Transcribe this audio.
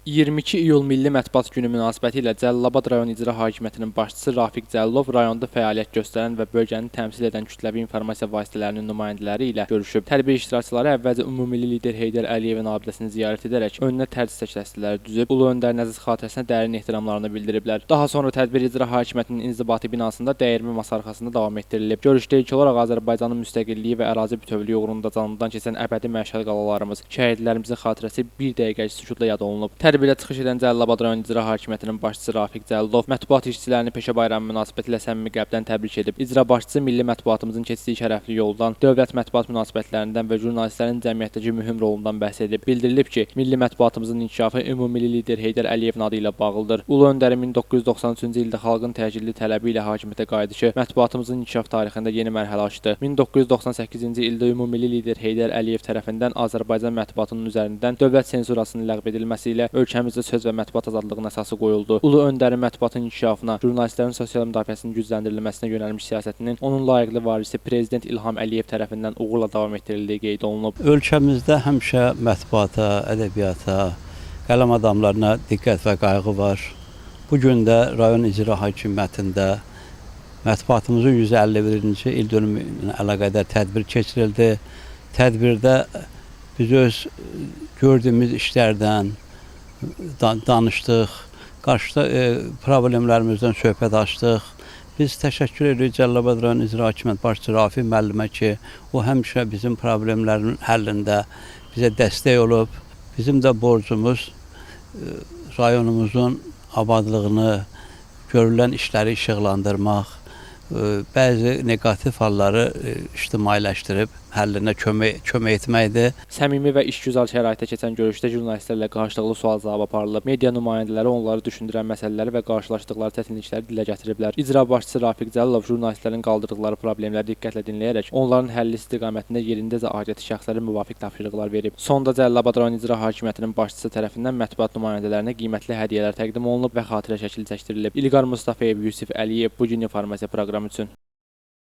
22 iyul Milli Mətbuat Günü münasibətilə Cəlilabad rayon İcra Hakimiyyətinin başçısı Rafiq Cəlilov rayonda fəaliyyət göstərən və bölgəni təmsil edən kütləvi informasiya vasitələrinin nümayəndələri ilə görüşüb. Tədbir iştirakçıları əvvəlcə ümumilli lider Heydər Əliyevin abidəsini ziyarət edərək önünə tərcih dəstələri düzüb, Ulu Öndərin əziz xatirəsinə dərin ehtiramlarını bildiriblər. Daha sonra tədbir İcra Hakimiyyətinin inzibati binasında dəyirmi masa arxasında davam etdirilib. Görüşdə ilk olaraq Azərbaycanın müstəqilliyi və ərazi bütövlüyü uğrunda canlıdan keçən əbədi məşəl qalalarımız, şəhidlərimizin xatirəsi bir dəqiqəlik sükutla yad olunub. Tədbirə çıxış edən Cəlilabad rayon İcra Hakimiyyətinin başçısı Rafiq Cəlilov mətbuat işçilərini peşə bayramı münasibətilə səmimi qəlbdən təbrik edib. İcra başçısı milli mətbuatımızın keçdiyi şərəfli yoldan, dövlət mətbuat münasibətlərindən və jurnalistlərin cəmiyyətdəki mühüm rolundan bəhs edib. Bildirilib ki, milli mətbuatımızın inkişafı ümumilli lider Heydər Əliyevin adı ilə bağlıdır. Ulu Öndərin 1993-cü ildə xalqın təcilli tələbi ilə hakimiyyətə qayıdışı mətbuatımızın inkişaf tarixində yeni mərhələ açdı. 1998-ci ildə ümumilli lider Heydər Əliyev tərəfindən Azərbaycan mətbuatının üzərindən dövlət sensurasının ləğv edilməsi ilə ölkəmizdə söz və mətbuat azadlığının əsası qoyuldu. Ulu Öndərin mətbuatın inkişafına, jurnalistlərin sosial müdafiəsinin gücləndirilməsinə yönəlmiş siyasətinin onun layiqli varisi Prezident İlham Əliyev tərəfindən uğurla davam etdirildiyi qeyd olunub. Ölkəmizdə həmişə mətbuata, ədəbiyyata, qələm adamlarına diqqət və qayğı var. Bu gün də rayon icra hakimiyyətində mətbuatımızın 151-ci ildönümü ilə əlaqədar tədbir keçirildi. Tədbirdə biz öz gördüyümüz işlərdən danışdıq, qarşıda problemlərimizdən söhbət açdıq. Biz təşəkkür edirik Cəlilabad rayon İcra Hakimiyyəti başçısı Rafiq müəllimə ki, o həmişə bizim problemlərin həllində bizə dəstək olub. Bizim də borcumuz rayonumuzun abadlığını, görülən işləri işıqlandırmaq, bəzi negativ halları ictimailəşdirib həllinə kömək etməkdir. Səmimi və işgüzar şəraitdə keçən görüşdə jurnalistlərlə qarşılıqlı sual-cavab aparılıb. Media nümayəndələri onları düşündürən məsələləri və qarşılaşdıqları çətinlikləri dilə gətiriblər. İcra başçısı Rafiq Cəlilov jurnalistlərin qaldırdıqları problemləri diqqətlə dinləyərək onların həlli istiqamətində yerindəcə aidiyyəti şəxslərə müvafiq tapşırıqlar verib. Sonda Cəlilabad rayon İcra Hakimiyyətinin başçısı tərəfindən mətbuat nümayəndələrinə qiymətli hədiyyələr təqdim olunub və xatirə şəkili çəkdirilib. İlqar Mustafayev, Yusif Əliyev bu gün informasiya proqramı üçün.